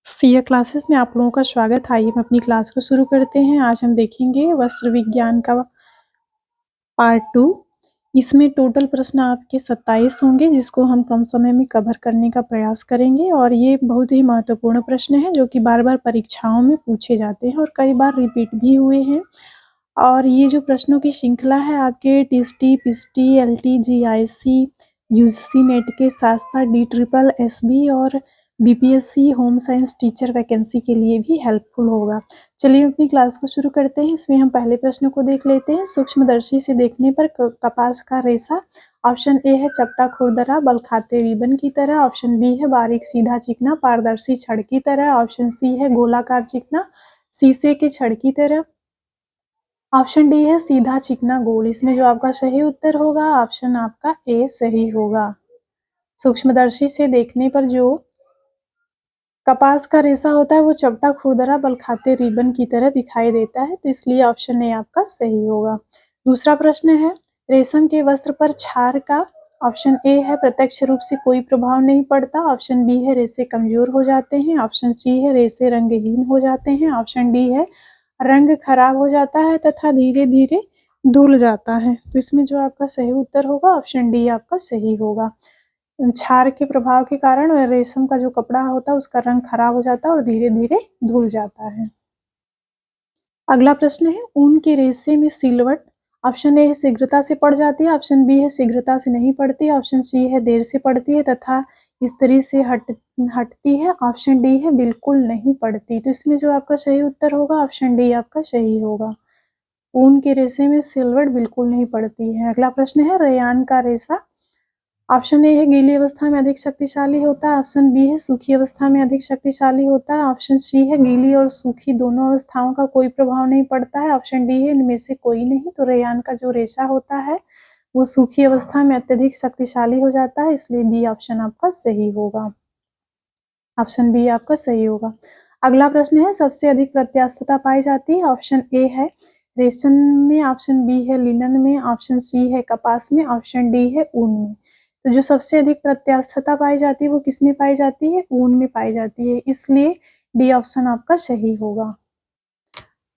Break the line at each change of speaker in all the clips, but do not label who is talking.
CA classes में आप लोगों का स्वागत है। आइए हम अपनी क्लास को शुरू करते हैं। आज हम देखेंगे वस्त्र विज्ञान का पार्ट 2। इसमें टोटल प्रश्न आपके 27 होंगे, जिसको हम कम समय में कवर करने का प्रयास करेंगे। और ये बहुत ही महत्वपूर्ण प्रश्न है जो कि बार-बार परीक्षाओं में पूछे जाते हैं और कई बार रिपीट भी हुए हैं। और ये जो प्रश्नों की श्रृंखला है आपके TST, PST, LT, GIC, UGC net के साथ-साथ DSSB और BPSC home science teacher vacancy के लिए भी हेल्पफुल होगा। चलिए अपनी क्लास को शुरू करते हैं। इसमें हम पहले प्रश्न को देख लेते हैं। सूक्ष्मदर्शी से देखने पर कपास का रेशा। ऑप्शन ए है चपटा खुरदरा बल खाते रिबन की तरह। ऑप्शन बी है बारीक सीधा चिकना पारदर्शी छड़ की तरह। ऑप्शन सी है गोलाकार चिकना शीशे के छड़ की तरह। ऑप्शन डी है सीधा चिकना गोल। इसमें जो आपका सही उत्तर होगा ऑप्शन आपका ए सही होगा। सूक्ष्मदर्शी से देखने पर जो कपास का रेशा होता है वो चपटा खुरदरा बल खाते रिबन की तरह दिखाई देता है, तो इसलिए ऑप्शन ए आपका सही होगा। दूसरा प्रश्न है रेशम के वस्त्र पर क्षार का। ऑप्शन ए है प्रत्यक्ष रूप से कोई प्रभाव नहीं पड़ता। ऑप्शन बी है रेशे कमजोर हो जाते हैं। ऑप्शन सी है रेशे रंगहीन हो जाते हैं। ऑप्शन डी है रंग खराब हो जाता है तथा धीरे धीरे धुल जाता है। तो इसमें जो आपका सही उत्तर होगा ऑप्शन डी आपका सही होगा। क्षार के प्रभाव के कारण रेशम का जो कपड़ा होता है उसका रंग खराब हो जाता है और धीरे धीरे धुल जाता है। अगला प्रश्न है ऊन के रेशे में सिलवट। ऑप्शन ए है शीघ्रता से पड़ जाती है। ऑप्शन बी है शीघ्रता से नहीं पड़ती। ऑप्शन सी है देर से पड़ती है तथा इस्त्री से हटती है। ऑप्शन डी है बिल्कुल नहीं पड़ती। तो इसमें जो आपका सही उत्तर होगा ऑप्शन डी आपका सही होगा। ऊन के रेशे में सिलवट बिल्कुल नहीं पड़ती है। अगला प्रश्न है रेयान का रेशा। ऑप्शन ए है गीली अवस्था में अधिक शक्तिशाली होता है। ऑप्शन बी है सूखी अवस्था में अधिक शक्तिशाली होता है। ऑप्शन सी है गीली और सूखी दोनों अवस्थाओं का कोई प्रभाव नहीं पड़ता है। ऑप्शन डी है इनमें से कोई नहीं। तो रेयान का जो रेशा होता है वो सूखी अवस्था में अत्यधिक शक्तिशाली हो जाता है, इसलिए बी ऑप्शन आपका सही होगा। ऑप्शन बी आपका सही होगा। अगला प्रश्न है सबसे अधिक प्रत्यास्थता पाई जाती है। ऑप्शन ए है रेशम में। ऑप्शन बी है लिनन में। ऑप्शन सी है कपास में। ऑप्शन डी है ऊन में। तो जो सबसे अधिक प्रत्यास्थता पाई जाती है वो किसमें पाई जाती है? ऊन में पाई जाती है, इसलिए डी ऑप्शन आपका सही होगा।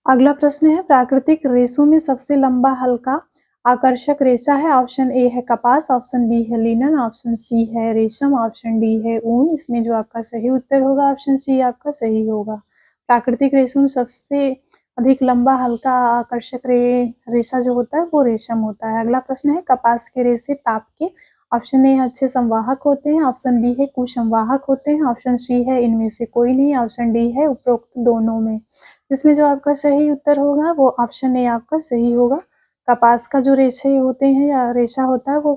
अगला प्रश्न है प्राकृतिक रेशों में सबसे लंबा हल्का आकर्षक रेशा है। ऑप्शन ए है कपास। ऑप्शन बी है लिनन। ऑप्शन सी है रेशम। ऑप्शन डी है ऊन। इसमें जो आपका सही उत्तर होगा ऑप्शन सी आपका सही होगा। प्राकृतिक रेशों में सबसे अधिक लंबा हल्का आकर्षक रेशा जो होता है वो रेशम होता है। अगला प्रश्न है कपास के रेशे ताप के। ऑप्शन ए अच्छे संवाहक होते हैं। ऑप्शन बी है कुसंवाहक होते हैं। ऑप्शन सी है इनमें से कोई नहीं। ऑप्शन डी है उपरोक्त दोनों में। इसमें जो आपका सही उत्तर होगा वो ऑप्शन ए आपका सही होगा। कपास का जो रेशे होते हैं या रेशा होता है वो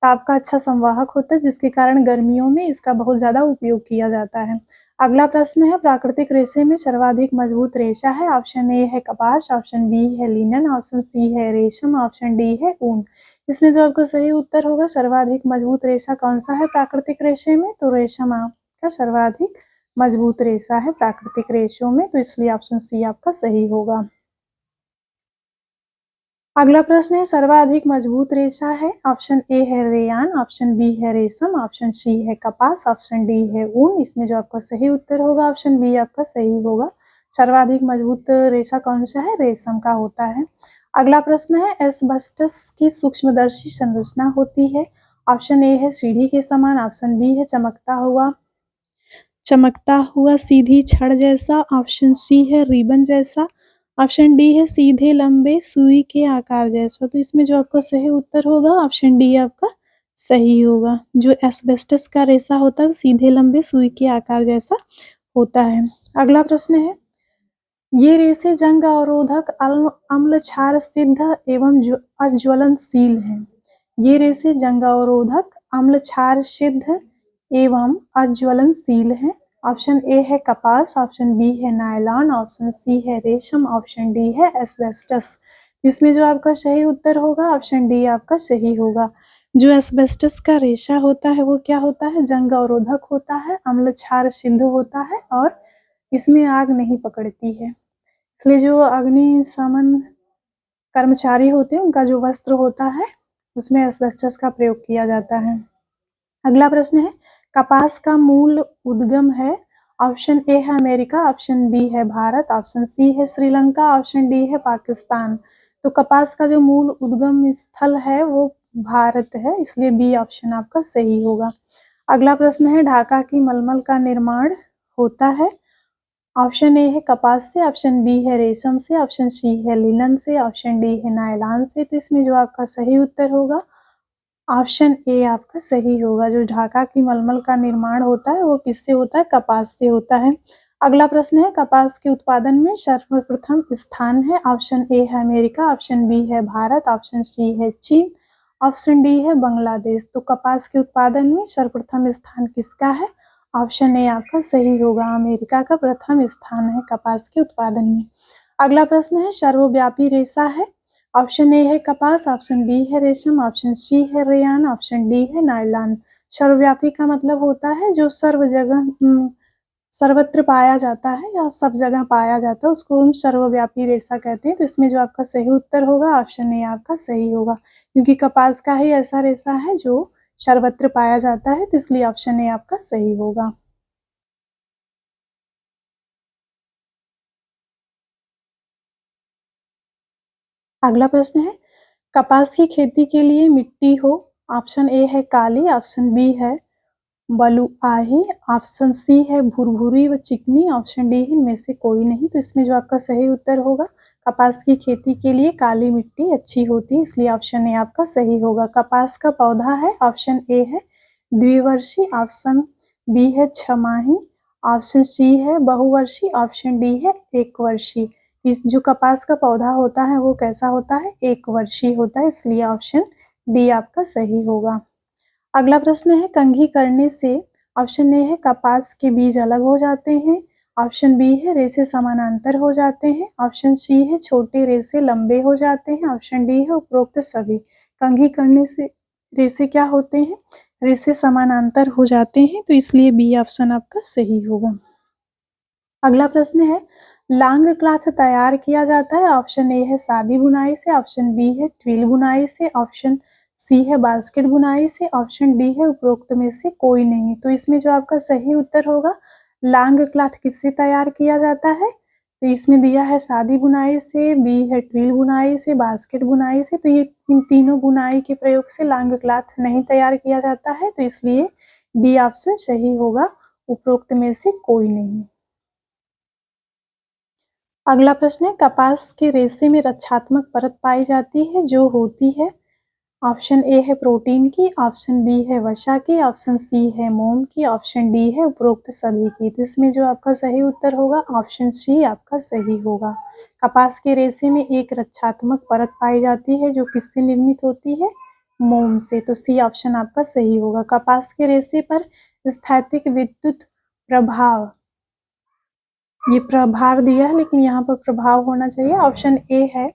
ताप का अच्छा संवाहक होता है, जिसके कारण गर्मियों में इसका बहुत ज्यादा उपयोग किया जाता है। अगला प्रश्न है प्राकृतिक रेशे में सर्वाधिक मजबूत रेशा है। ऑप्शन ए है कपास। ऑप्शन बी है लिनन। ऑप्शन सी है रेशम। ऑप्शन डी है ऊन। इसमें जो आपका सही उत्तर होगा सर्वाधिक मजबूत रेशा कौन सा है प्राकृतिक रेशे में? तो रेशम आपका सर्वाधिक मजबूत रेशा है प्राकृतिक रेशों में, तो इसलिए ऑप्शन सी आपका सही होगा। अगला प्रश्न है सर्वाधिक मजबूत रेशा है। ऑप्शन ए है रेयान। ऑप्शन बी है रेशम। ऑप्शन सी है कपास। ऑप्शन डी है ऊन। इसमें जो आपका सही उत्तर होगा ऑप्शन बी आपका सही होगा। सर्वाधिक मजबूत रेशा कौन सा है? रेशम का होता है। अगला प्रश्न है एस्बेस्टस की सूक्ष्मदर्शी संरचना होती है। ऑप्शन ए है सीढ़ी के समान। ऑप्शन बी है चमकता हुआ सीधी छड़ जैसा। ऑप्शन सी है रिबन जैसा। ऑप्शन डी है सीधे लंबे सुई के आकार जैसा। तो इसमें जो आपका सही उत्तर होगा ऑप्शन डी आपका सही होगा। जो एस्बेस्टस का रेशा होता है सीधे लंबे सुई के आकार जैसा होता है। अगला प्रश्न है ये रेशे जंग अवरोधक अम्ल क्षार सिद्ध एवं अज्वलनशील हैं। ये रेशे जंग अवरोधक अम्ल क्षार सिद्ध एवं अज्वलनशील है। ऑप्शन ए है कपास। ऑप्शन बी है नायलॉन। ऑप्शन सी है रेशम। ऑप्शन डी है एस्बेस्टस। इसमें जो आपका सही उत्तर होगा ऑप्शन डी आपका सही होगा। जो एस्बेस्टस का रेशा होता है वो क्या होता है? जंग अवरोधक होता है, अम्ल क्षार सिद्ध होता है और इसमें आग नहीं पकड़ती है, इसलिए जो अग्निशमन कर्मचारी होते हैं उनका जो वस्त्र होता है उसमें एस्बेस्टस का प्रयोग किया जाता है। अगला प्रश्न है कपास का मूल उद्गम है। ऑप्शन ए है अमेरिका, ऑप्शन बी है भारत, ऑप्शन सी है श्रीलंका, ऑप्शन डी है पाकिस्तान। तो कपास का जो मूल उद्गम स्थल है वो भारत है, इसलिए बी ऑप्शन आपका सही होगा। अगला प्रश्न है ढाका की मलमल का निर्माण होता है। ऑप्शन ए है कपास से, ऑप्शन बी है रेशम से, ऑप्शन सी है लिनन से, ऑप्शन डी है नायलॉन से। तो इसमें जो आपका सही उत्तर होगा ऑप्शन ए आपका सही होगा। जो ढाका की मलमल का निर्माण होता है वो किससे होता है? कपास से होता है। अगला प्रश्न है कपास के उत्पादन में सर्वप्रथम स्थान है। ऑप्शन ए है अमेरिका, ऑप्शन बी है भारत, ऑप्शन सी है चीन, ऑप्शन डी है बांग्लादेश। तो कपास के उत्पादन में सर्वप्रथम स्थान किसका है? ऑप्शन ए आपका सही होगा, अमेरिका का प्रथम स्थान है कपास के उत्पादन में। अगला प्रश्न है सर्वव्यापी रेशा है। ऑप्शन ए है कपास, ऑप्शन बी है रेशम, ऑप्शन सी है रेयान, ऑप्शन डी है नायलॉन। सर्वव्यापी का मतलब होता है जो सर्वत्र पाया जाता है या सब जगह पाया जाता है, उसको हम सर्वव्यापी रेशा कहते हैं। तो इसमें जो आपका सही उत्तर होगा ऑप्शन ए आपका सही होगा, क्योंकि कपास का ही ऐसा रेशा है जो सर्वत्र पाया जाता है, तो इसलिए ऑप्शन ए आपका सही होगा। अगला प्रश्न है कपास की खेती के लिए मिट्टी हो। ऑप्शन ए है काली, ऑप्शन बी है बलुआही, ऑप्शन सी है भुरभुरी व चिकनी, ऑप्शन डी है इनमें से कोई नहीं। तो इसमें जो आपका सही उत्तर होगा कपास की खेती के लिए काली मिट्टी अच्छी होती है, इसलिए ऑप्शन ए आपका सही होगा। कपास का पौधा है, ऑप्शन ए है द्विवर्षी, ऑप्शन बी है छमाही, ऑप्शन सी है बहुवर्षी, ऑप्शन डी है एक वर्षी। इस जो कपास का पौधा होता है वो कैसा होता है? एक वर्षीय होता है, इसलिए ऑप्शन डी आपका सही होगा। अगला प्रश्न है कंघी करने से। ऑप्शन ए है कपास के बीज अलग हो जाते हैं, ऑप्शन बी है रेशे समानांतर हो जाते हैं, ऑप्शन सी है छोटे रेशे लंबे हो जाते हैं, ऑप्शन डी है उपरोक्त सभी। कंघी करने से रेशे क्या होते हैं? रेशे समानांतर हो जाते हैं, तो इसलिए बी ऑप्शन आपका सही होगा। अगला प्रश्न है लॉन्ग क्लॉथ तैयार किया जाता है। ऑप्शन ए है सादी बुनाई से, ऑप्शन बी है ट्विल बुनाई से, ऑप्शन सी है बास्केट बुनाई से, ऑप्शन डी है उपरोक्त में से कोई नहीं। तो इसमें जो आपका सही उत्तर होगा लॉन्ग क्लॉथ किससे तैयार किया जाता है? तो इसमें दिया है सादी बुनाई से, बी है ट्विल बुनाई से, बास्केट बुनाई से। तो ये इन तीनों बुनाई के प्रयोग से लॉन्ग क्लॉथ नहीं तैयार किया जाता है, तो इसलिए डी ऑप्शन सही होगा, उपरोक्त में से कोई नहीं। अगला प्रश्न है कपास के रेशे में रक्षात्मक परत पाई जाती है जो होती है। ऑप्शन ए है प्रोटीन की, ऑप्शन बी है वसा की, ऑप्शन सी है मोम की, ऑप्शन डी है उपरोक्त सभी की। तो इसमें जो आपका सही उत्तर होगा ऑप्शन सी आपका सही होगा। कपास के रेशे में एक रक्षात्मक परत पाई जाती है जो किससे निर्मित होती है? मोम से। तो सी ऑप्शन आपका सही होगा। कपास के रेशे पर स्थैतिक विद्युत प्रभाव, ये प्रभार दिया है लेकिन यहाँ पर प्रभाव होना चाहिए। ऑप्शन ए है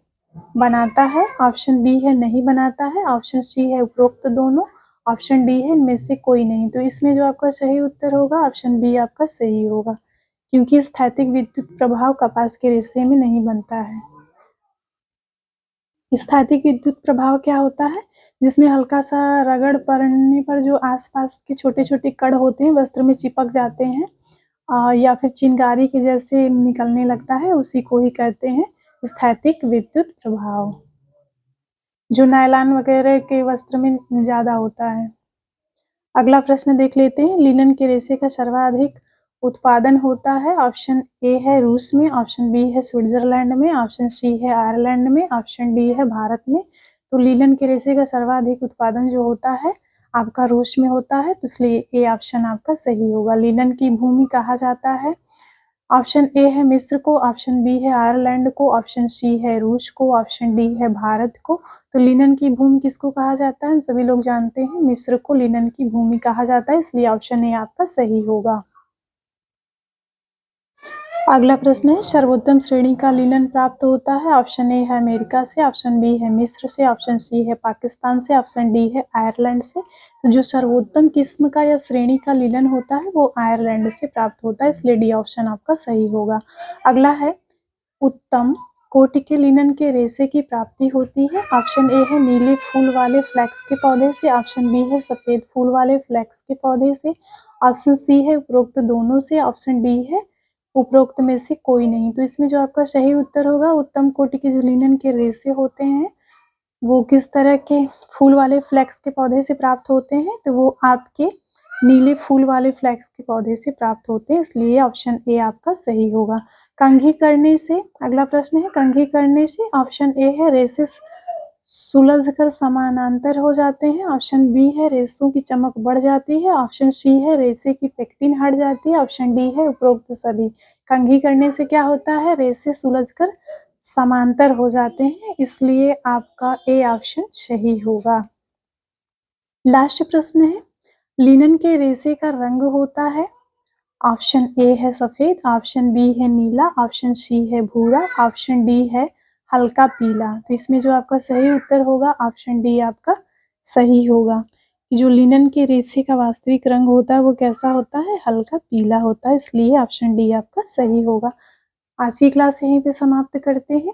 बनाता है, ऑप्शन बी है नहीं बनाता है, ऑप्शन सी है उपरोक्त दोनों, ऑप्शन डी है इनमें से कोई नहीं। तो इसमें जो आपका सही उत्तर होगा ऑप्शन बी आपका सही होगा, क्योंकि स्थैतिक विद्युत प्रभाव कपास के रेशे में नहीं बनता है। स्थैतिक विद्युत प्रभाव क्या होता है? जिसमें हल्का सा रगड़ पड़ने पर जो आसपास के छोटे छोटे कण होते हैं वस्त्र में चिपक जाते हैं या फिर चिंगारी के जैसे निकलने लगता है, उसी को ही कहते हैं स्थैतिक विद्युत प्रभाव, जो नायलॉन वगैरह के वस्त्र में ज़्यादा होता है। अगला प्रश्न देख लेते हैं लिनन के रेशे का सर्वाधिक उत्पादन होता है। ऑप्शन ए है रूस में, ऑप्शन बी है स्विट्जरलैंड में, ऑप्शन सी है आयरलैंड में, ऑप्शन डी है भारत में। तो लिनन के रेशे का सर्वाधिक उत्पादन जो होता है आपका रूस में होता है, तो इसलिए ए ऑप्शन आपका सही होगा। लिनन की भूमि कहा जाता है। ऑप्शन ए है मिस्र को, ऑप्शन बी है आयरलैंड को, ऑप्शन सी है रूस को, ऑप्शन डी है भारत को। तो लिनन की भूमि किसको कहा जाता है? हम सभी लोग जानते हैं मिस्र को लिनन की भूमि कहा जाता है, इसलिए ऑप्शन ए आपका सही होगा। अगला प्रश्न है सर्वोत्तम श्रेणी का लिनन प्राप्त होता है। ऑप्शन ए है अमेरिका से, ऑप्शन बी है मिस्र से, ऑप्शन सी है पाकिस्तान से, ऑप्शन डी है आयरलैंड से। तो जो सर्वोत्तम किस्म का या श्रेणी का लिनन होता है वो आयरलैंड से प्राप्त होता है, इसलिए डी ऑप्शन आपका सही होगा। अगला है उत्तम कोटि के लिनन के रेशे की प्राप्ति होती है। ऑप्शन ए है नीले फूल वाले फ्लैक्स के पौधे से, ऑप्शन बी है सफेद फूल वाले फ्लैक्स के पौधे से, ऑप्शन सी है उपरोक्त दोनों से, ऑप्शन डी है उपरोक्त में से कोई नहीं। तो इसमें जो आपका सही उत्तर होगा, उत्तम कोटि के जो लिनन के रेशे होते हैं वो किस तरह के फूल वाले फ्लैक्स के पौधे से प्राप्त होते हैं, तो वो आपके नीले फूल वाले फ्लैक्स के पौधे से प्राप्त होते हैं, इसलिए ऑप्शन ए आपका सही होगा। कंघी करने से, अगला प्रश्न है कंघी करने से, ऑप्शन ए है रेशे सुलझकर समानांतर हो जाते हैं, ऑप्शन बी है रेशों की चमक बढ़ जाती है, ऑप्शन सी है रेशे की पेक्टिन हट जाती है, ऑप्शन डी है उपरोक्त सभी। कंघी करने से क्या होता है, रेशे सुलझकर समांतर हो जाते हैं, इसलिए आपका ए ऑप्शन सही होगा। लास्ट प्रश्न है लिनन के रेशे का रंग होता है, ऑप्शन ए है सफेद, ऑप्शन बी है नीला, ऑप्शन सी है भूरा, ऑप्शन डी है हल्का पीला। तो इसमें जो आपका सही उत्तर होगा ऑप्शन डी आपका सही होगा। जो लिनन के रेशे का वास्तविक रंग होता है वो कैसा होता है, हल्का पीला होता है, इसलिए ऑप्शन डी आपका सही होगा। आज की क्लास यहीं पे समाप्त करते हैं।